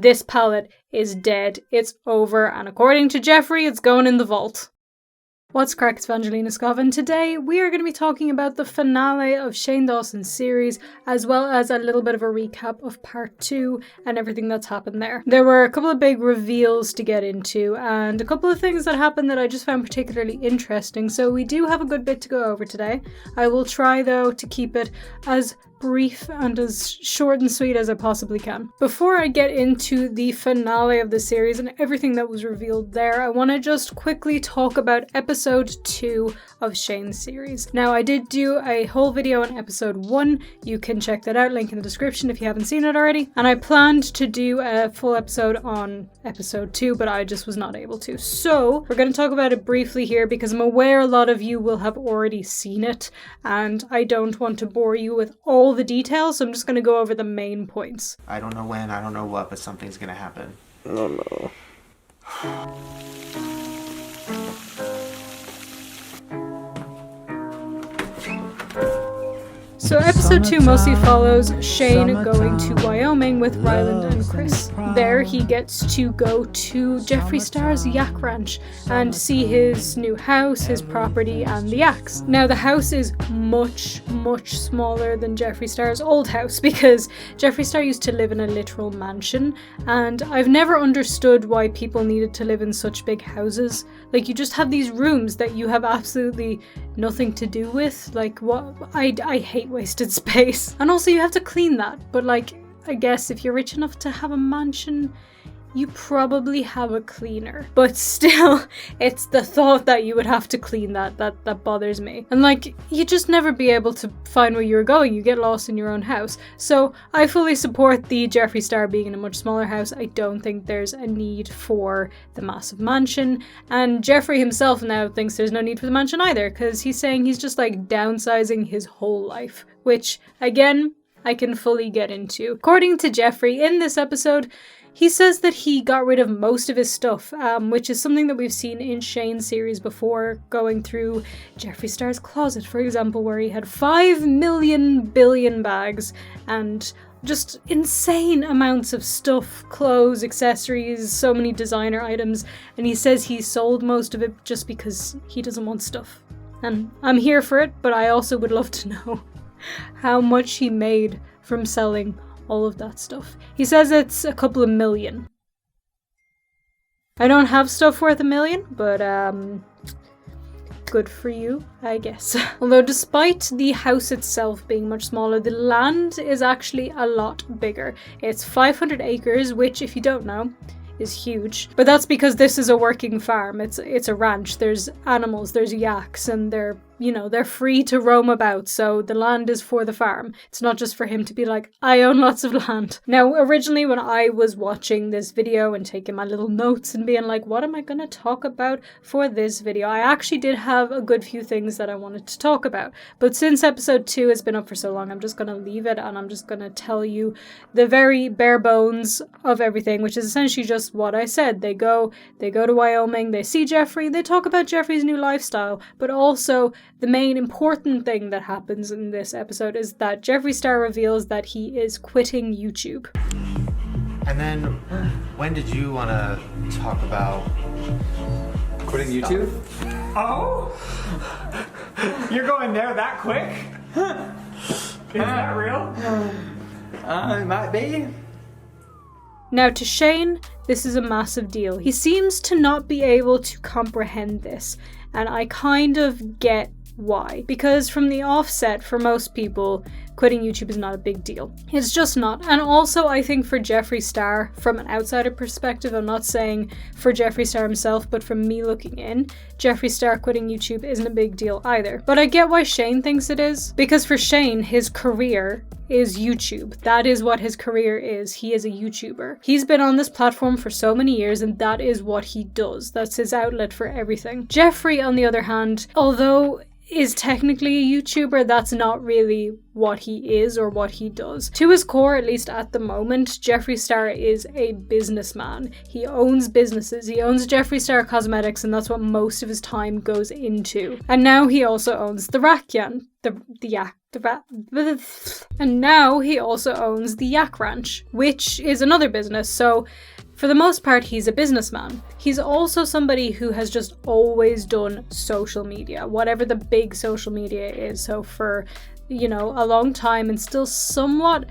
this palette is dead. It's over. And according to Jeffree, it's going in the vault. What's crack, it's VangelinaSkov, and today we are going to be talking about the finale of Shane Dawson's series, as well as a little bit of a recap of part 2 and everything that's happened there. There were a couple of big reveals to get into, and a couple of things that happened that I just found particularly interesting, so we do have a good bit to go over today. I will try, though, to keep it as brief and as short and sweet as I possibly can. Before I get into the finale of the series and everything that was revealed there, I want to just quickly talk about episode 2 of Shane's series. Now, I did do a whole video on episode 1. You can check that out, link in the description if you haven't seen it already. And I planned to do a full episode on episode 2, but I just was not able to. So we're going to talk about it briefly here because I'm aware a lot of you will have already seen it, and I don't want to bore you with all the details, so I'm just going to go over the main points. I don't know when, I don't know what, but something's going to happen. Oh no. So episode 2 mostly follows Shane going to Wyoming with Ryland and Chris. There he gets to go to Jeffree Star's yak ranch and see his new house, his property, and the yaks. Now the house is much smaller than Jeffree Star's old house because Jeffree Star used to live in a literal mansion, and I've never understood why people needed to live in such big houses. Like, you just have these rooms that you have absolutely nothing to do with. Like, what? I hate wasted space. And also you have to clean that, but like, I guess if you're rich enough to have a mansion, you probably have a cleaner. But still, it's the thought that you would have to clean that bothers me. And like, you just never be able to find where you're going. You get lost in your own house. So I fully support the Jeffree Star being in a much smaller house. I don't think there's a need for the massive mansion. And Jeffree himself now thinks there's no need for the mansion either, because he's saying he's just like downsizing his whole life, which again, I can fully get into. According to Jeffree, in this episode, he says that he got rid of most of his stuff, which is something that we've seen in Shane's series before, going through Jeffree Star's closet, for example, where he had 5 million billion bags and just insane amounts of stuff, clothes, accessories, so many designer items, and he says he sold most of it just because he doesn't want stuff. And I'm here for it, but I also would love to know how much he made from selling all of that stuff. He says it's a couple of million. I don't have stuff worth $1 million, but good for you, I guess. Although despite the house itself being much smaller, the land is actually a lot bigger. It's 500 acres, which, if you don't know, is huge. But that's because this is a working farm. It's a ranch. There's animals, there's yaks, and they're free to roam about, so the land is for the farm. It's not just for him to be like, I own lots of land. Now, originally when I was watching this video and taking my little notes and being like, what am I going to talk about for this video? I actually did have a good few things that I wanted to talk about. But since episode 2 has been up for so long, I'm just going to leave it and I'm just going to tell you the very bare bones of everything, which is essentially just what I said. They go to Wyoming, they see Jeffree, they talk about Jeffree's new lifestyle, but also the main important thing that happens in this episode is that Jeffree Star reveals that he is quitting YouTube. And then, when did you want to talk about quitting YouTube? Oh? You're going there that quick? Is that real? It might be. Now, to Shane, this is a massive deal. He seems to not be able to comprehend this, and I kind of get why. Because from the offset, for most people, quitting YouTube is not a big deal. It's just not. And also, I think for Jeffree Star, from an outsider perspective, I'm not saying for Jeffree Star himself, but from me looking in, Jeffree Star quitting YouTube isn't a big deal either. But I get why Shane thinks it is. Because for Shane, his career is YouTube. That is what his career is. He is a YouTuber. He's been on this platform for so many years, and that is what he does. That's his outlet for everything. Jeffree, on the other hand, although is technically a YouTuber, that's not really what he is or what he does. To his core, at least at the moment, Jeffree Star is a businessman. He owns businesses. He owns Jeffree Star Cosmetics, and that's what most of his time goes into. And now he also owns the Rakyan. And now he also owns the Yak Ranch, which is another business. So for the most part, he's a businessman. He's also somebody who has just always done social media, whatever the big social media is. So for, you know, a long time, and still somewhat,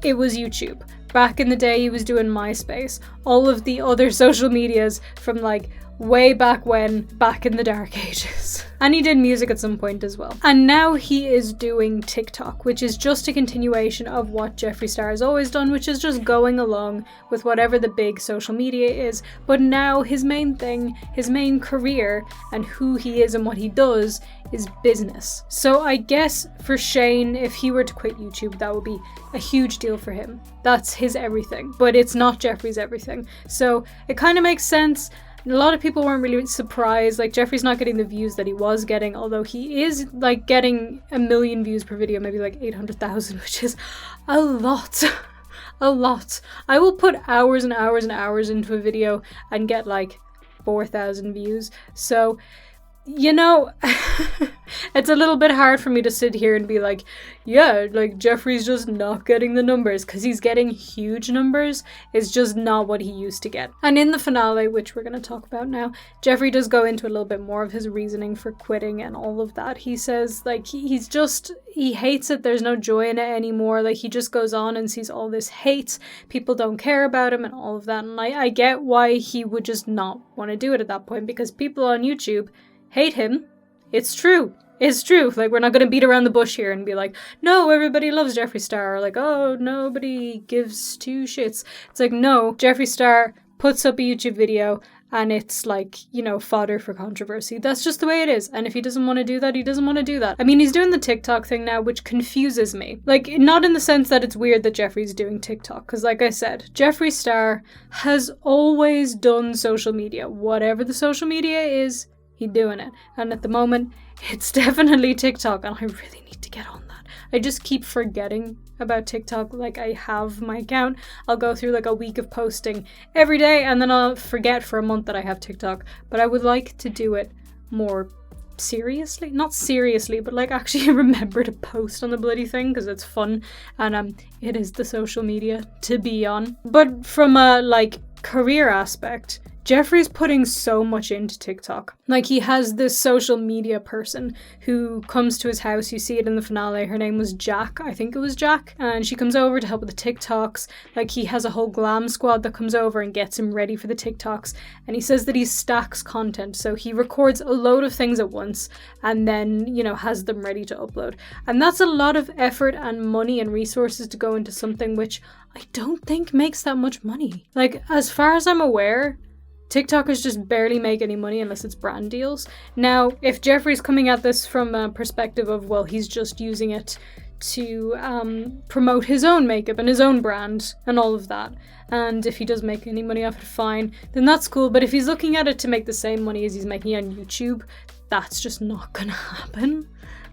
it was YouTube. Back in the day, he was doing MySpace. All of the other social medias from like way back when, back in the dark ages. And he did music at some point as well. And now he is doing TikTok, which is just a continuation of what Jeffree Star has always done, which is just going along with whatever the big social media is. But now his main thing, his main career, and who he is and what he does is business. So I guess for Shane, if he were to quit YouTube, that would be a huge deal for him. That's his everything. But it's not Jeffree's everything. So it kind of makes sense. A lot of people weren't really surprised. Like, Jeffree's not getting the views that he was getting, although he is like getting 1 million views per video, maybe like 800,000, which is a lot. A lot. I will put hours and hours and hours into a video and get like 4,000 views. So, you know, it's a little bit hard for me to sit here and be like, yeah, like Jeffree's just not getting the numbers, because he's getting huge numbers. It's just not what he used to get. And in the finale, which we're going to talk about now, Jeffree does go into a little bit more of his reasoning for quitting and all of that. He says like he hates it. There's no joy in it anymore. Like, he just goes on and sees all this hate. People don't care about him and all of that. And I get why he would just not want to do it at that point, because people on YouTube hate him. It's true. It's true. Like, we're not going to beat around the bush here and be like, no, everybody loves Jeffree Star. Or like, oh, nobody gives two shits. It's like, no, Jeffree Star puts up a YouTube video and it's like, you know, fodder for controversy. That's just the way it is. And if he doesn't want to do that, he doesn't want to do that. I mean, he's doing the TikTok thing now, which confuses me. Like, not in the sense that it's weird that Jeffree's doing TikTok, because like I said, Jeffree Star has always done social media. Whatever the social media is, he's doing it. And at the moment, it's definitely TikTok, and I really need to get on that. I just keep forgetting about TikTok. Like, I have my account. I'll go through like a week of posting every day, and then I'll forget for a month that I have TikTok. But I would like to do it more seriously. Not seriously, but like actually remember to post on the bloody thing, because it's fun, and it is the social media to be on. But from a like career aspect, Jeffree's putting so much into TikTok. Like, he has this social media person who comes to his house. You see it in the finale. Her name was Jack. I think it was Jack. And she comes over to help with the TikToks. Like, he has a whole glam squad that comes over and gets him ready for the TikToks. And he says that he stacks content. So he records a load of things at once and then, you know, has them ready to upload. And that's a lot of effort and money and resources to go into something which I don't think makes that much money. Like, as far as I'm aware, TikTokers just barely make any money unless it's brand deals. Now, if Jeffree's coming at this from a perspective of, well, he's just using it to promote his own makeup and his own brand and all of that, and if he does make any money off it, fine, then that's cool. But if he's looking at it to make the same money as he's making on YouTube, that's just not gonna happen.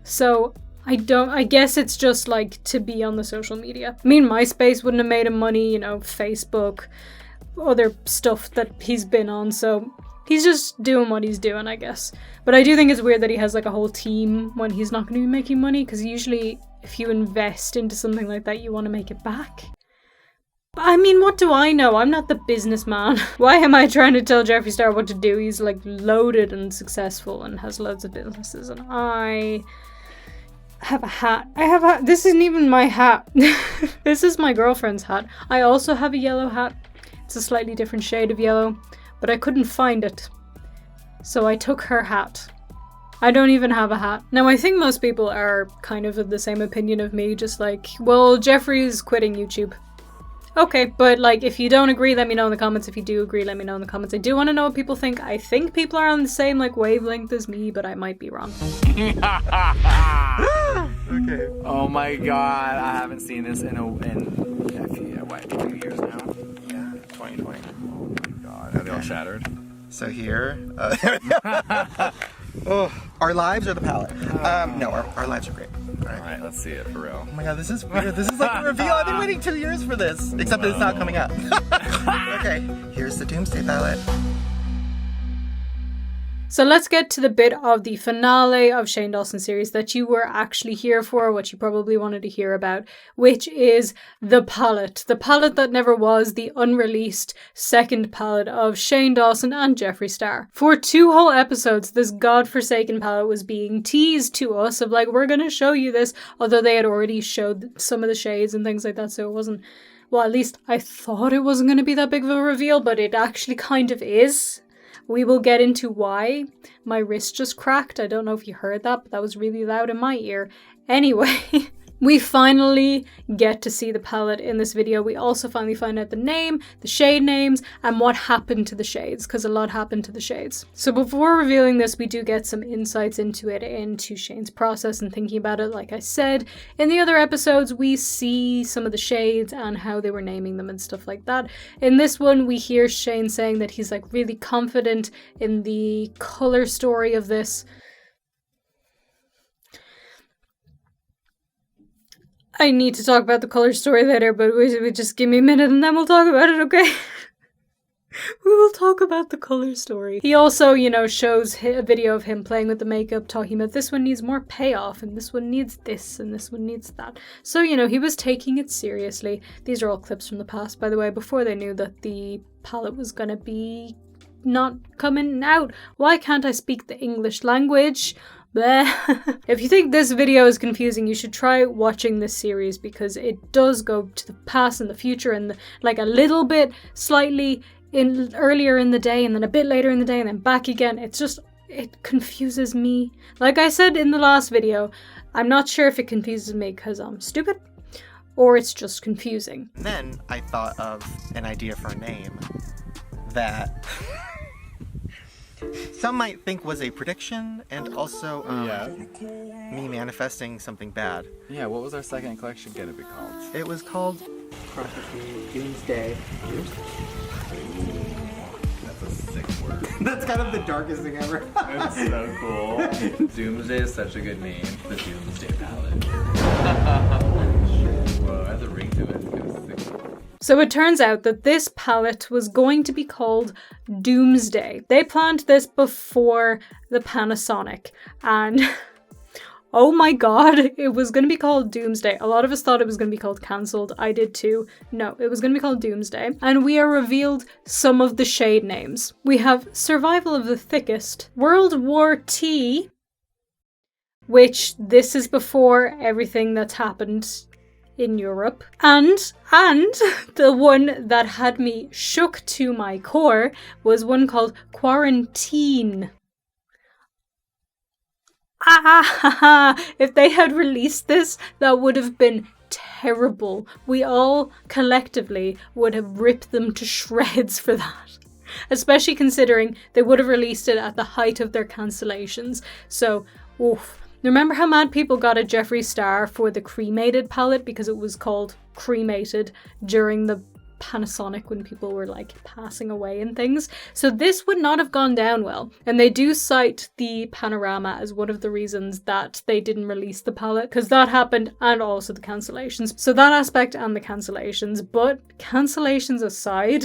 So I guess it's just like to be on the social media. I mean, MySpace wouldn't have made him money, you know, Facebook, other stuff that he's been on, so he's just doing what he's doing, I guess. But I do think it's weird that he has like a whole team when he's not going to be making money, because usually if you invest into something like that, you want to make it back. But I mean, what do I know? I'm not the businessman. Why am I trying to tell Jeffree Star what to do? He's like loaded and successful and has loads of businesses, and I have a hat. This isn't even my hat. This is my girlfriend's hat. I also have a yellow hat. It's a slightly different shade of yellow, but I couldn't find it, so I took her hat. I don't even have a hat. Now, I think most people are kind of the same opinion of me, just like, well, Jeffree's quitting YouTube. Okay, but like, if you don't agree, let me know in the comments. If you do agree, let me know in the comments. I do want to know what people think. I think people are on the same like wavelength as me, but I might be wrong. Okay. Oh my god, I haven't seen this in 2 years now? 2020. Oh my god, are they all shattered? So here, oh, our lives are the palette. No, our lives are great. Alright, let's see it for real. Oh my god, this is weird. This is like the reveal. I've been waiting 2 years for this. Except that it's not coming up. Okay, here's the Doomsday Palette. So let's get to the bit of the finale of Shane Dawson's series that you were actually here for, what you probably wanted to hear about, which is the palette. The palette that never was, the unreleased second palette of Shane Dawson and Jeffree Star. For 2 whole episodes, this godforsaken palette was being teased to us of like, we're going to show you this, although they had already showed some of the shades and things like that, so it wasn't, well, at least I thought it wasn't going to be that big of a reveal, but it actually kind of is. We will get into why. My wrist just cracked. I don't know if you heard that, but that was really loud in my ear. Anyway, we finally get to see the palette in this video. We also finally find out the name, the shade names, and what happened to the shades, because a lot happened to the shades. So before revealing this, we do get some insights into it, into Shane's process and thinking about it. Like I said, in the other episodes, we see some of the shades and how they were naming them and stuff like that. In this one, we hear Shane saying that he's like really confident in the color story of this. I need to talk about the color story later, but we just give me a minute and then we'll talk about it, okay? We will talk about the color story. He also, you know, shows a video of him playing with the makeup, talking about this one needs more payoff, and this one needs this, and this one needs that. So, you know, he was taking it seriously. These are all clips from the past, by the way, before they knew that the palette was gonna be not coming out. Why can't I speak the English language? If you think this video is confusing, you should try watching this series because it does go to the past and the future and like a little bit slightly in earlier in the day and then a bit later in the day and then back again. It's just, it confuses me. Like I said in the last video, I'm not sure if it confuses me because I'm stupid or it's just confusing. Then I thought of an idea for a name that some might think was a prediction and also me manifesting something bad. Yeah, what was our second collection gonna be called? It was called Doomsday. That's a sick word. That's kind of the darkest thing ever. It's so cool. Doomsday is such a good name. The Doomsday Palette. Whoa, it has a ring to it. It's sick. So it turns out that this palette was going to be called Doomsday. They planned this before the Panasonic and oh my god, it was going to be called Doomsday. A lot of us thought it was going to be called Cancelled. I did too. No, it was going to be called Doomsday. And we are revealed some of the shade names. We have Survival of the Thickest, World War T, which this is before everything that's happened in Europe, and the one that had me shook to my core was one called Quarantine. If they had released this, that would have been terrible. We all collectively would have ripped them to shreds for that. Especially considering they would have released it at the height of their cancellations. So, oof. Remember how mad people got at Jeffree Star for the cremated palette because it was called cremated during the Panasonic when people were like passing away and things? So this would not have gone down well. And they do cite the panorama as one of the reasons that they didn't release the palette, because that happened, and also the cancellations. So that aspect and the cancellations. But cancellations aside,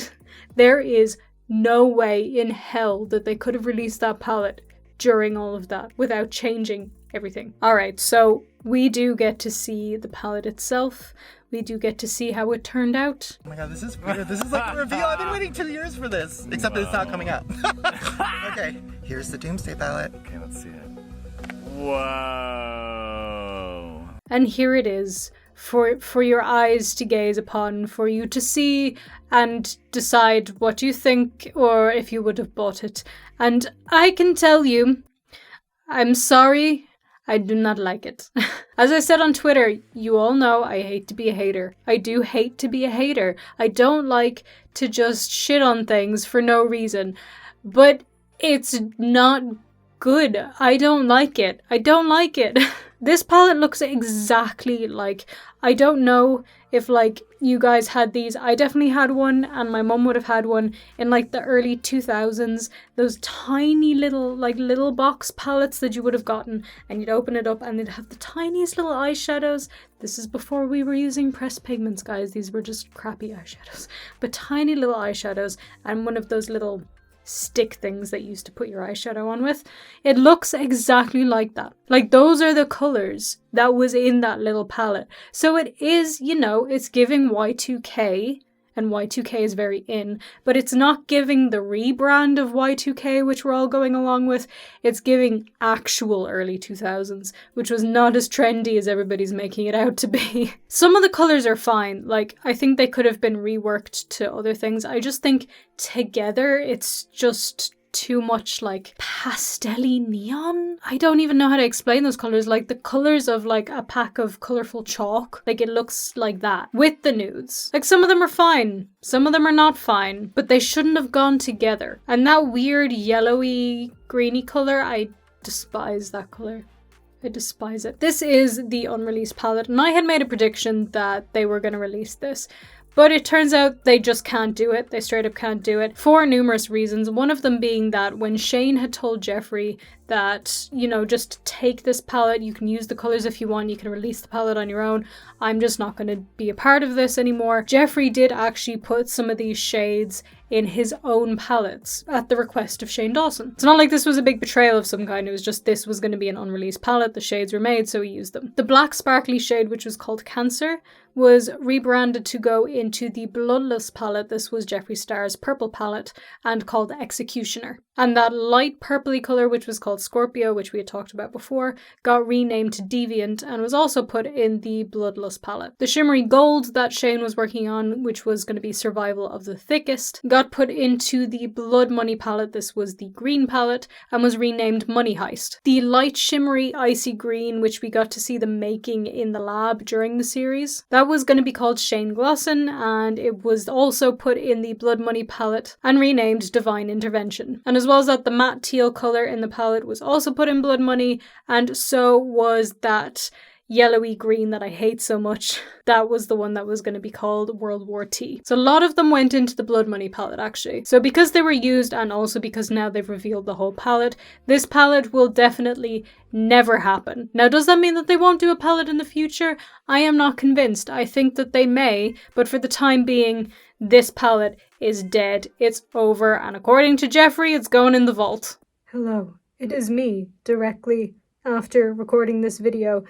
there is no way in hell that they could have released that palette during all of that without changing everything. Alright, so we do get to see the palette itself. We do get to see how it turned out. Oh my god, this is weird. This is like the reveal. I've been waiting 2 years for this. Except that it's not coming up. Okay, here's the Doomsday Palette. Okay, let's see it. Whoa. And here it is, for your eyes to gaze upon, for you to see and decide what you think or if you would have bought it. And I can tell you, I'm sorry, I do not like it. As I said on Twitter, you all know I hate to be a hater. I do hate to be a hater. I don't like to just shit on things for no reason. But it's not good. I don't like it. I don't like it. This palette looks exactly like, I don't know if like you guys had these. I definitely had one, and my mum would have had one in like the early 2000s. Those tiny little box palettes that you would have gotten, and you'd open it up and they'd have the tiniest little eyeshadows. This is before we were using pressed pigments, guys. These were just crappy eyeshadows, but tiny little eyeshadows, and one of those little stick things that you used to put your eyeshadow on with. It looks exactly like that. Like, those are the colors that was in that little palette. So it is, you know, it's giving Y2K, and Y2K is very in, but it's not giving the rebrand of Y2K, which we're all going along with. It's giving actual early 2000s, which was not as trendy as everybody's making it out to be. Some of the colors are fine. Like, I think they could have been reworked to other things. I just think together it's just too much like pastel-y neon. I don't even know how to explain those colors. Like the colors of like a pack of colorful chalk. Like it looks like that with the nudes. Like some of them are fine, some of them are not fine, but they shouldn't have gone together. And that weird yellowy greeny color, I despise that color. I despise it. This is the Unreleased palette, and I had made a prediction that they were going to release this. But it turns out they just can't do it. They straight up can't do it for numerous reasons. One of them being that when Shane had told Jeffree that, you know, just take this palette, you can use the colors if you want, you can release the palette on your own, I'm just not going to be a part of this anymore. Jeffree did actually put some of these shades in his own palettes at the request of Shane Dawson. It's not like this was a big betrayal of some kind, it was just this was going to be an unreleased palette, the shades were made, so he used them. The black sparkly shade, which was called Cancer, was rebranded to go into the Bloodless palette. This was Jeffree Star's purple palette, and called Executioner. And that light purpley colour, which was called Scorpio, which we had talked about before, got renamed to Deviant and was also put in the Bloodless palette. The shimmery gold that Shane was working on, which was going to be Survival of the Thickest, got put into the Blood Money palette. This was the green palette and was renamed Money Heist. The light shimmery icy green, which we got to see them making in the lab during the series, that was going to be called Shane Glosson, and it was also put in the Blood Money palette and renamed Divine Intervention. And as well as that, the matte teal colour in the palette was also put in Blood Money, and so was that yellowy green that I hate so much. That was the one that was going to be called World War T. So a lot of them went into the Blood Money palette actually. So because they were used, and also because now they've revealed the whole palette, this palette will definitely never happen. Now, does that mean that they won't do a palette in the future? I am not convinced. I think that they may, but for the time being, this palette is dead. It's over, and according to Jeffree, it's going in the vault. Hello, it is me, directly after recording this video.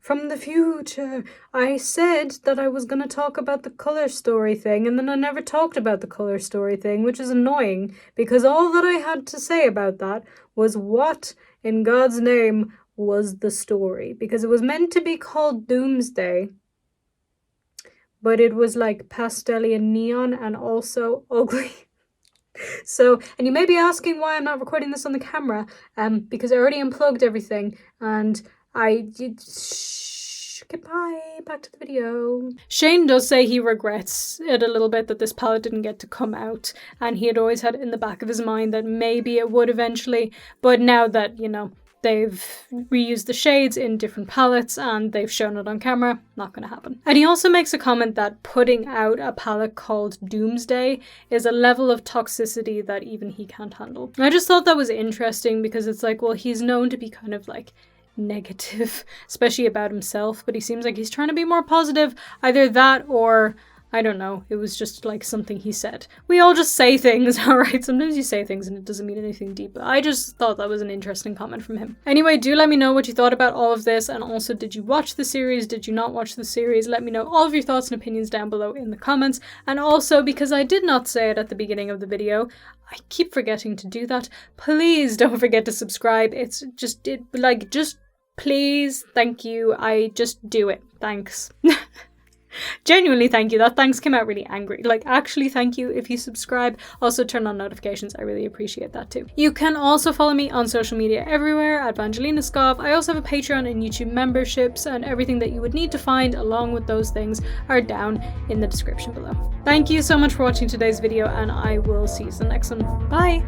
From the future. I said that I was going to talk about the colour story thing, and then I never talked about the colour story thing, which is annoying, because all that I had to say about that was what in God's name was the story, because it was meant to be called Doomsday, but it was like pastel-y and neon and also ugly. So, and you may be asking why I'm not recording this on the camera, because I already unplugged everything, and I did. Goodbye, back to the video. Shane does say he regrets it a little bit that this palette didn't get to come out, and he had always had it in the back of his mind that maybe it would eventually, but now that, you know, they've reused the shades in different palettes and they've shown it on camera, not gonna happen. And he also makes a comment that putting out a palette called Doomsday is a level of toxicity that even he can't handle. And I just thought that was interesting, because it's like, well, he's known to be kind of like negative, especially about himself, but he seems like he's trying to be more positive. Either that, or I don't know, it was just like something he said. We all just say things, alright? Sometimes you say things and it doesn't mean anything deep, but I just thought that was an interesting comment from him. Anyway, do let me know what you thought about all of this, and also, did you watch the series? Did you not watch the series? Let me know all of your thoughts and opinions down below in the comments. And also, because I did not say it at the beginning of the video, I keep forgetting to do that, please don't forget to subscribe. It's just, just please, thank you. I just do it. Thanks. Genuinely, thank you. That thanks came out really angry. Like, actually, thank you if you subscribe. Also, turn on notifications. I really appreciate that too. You can also follow me on social media everywhere at VangelinaSkov. I also have a Patreon and YouTube memberships, and everything that you would need to find along with those things are down in the description below. Thank you so much for watching today's video, and I will see you in the next one. Bye!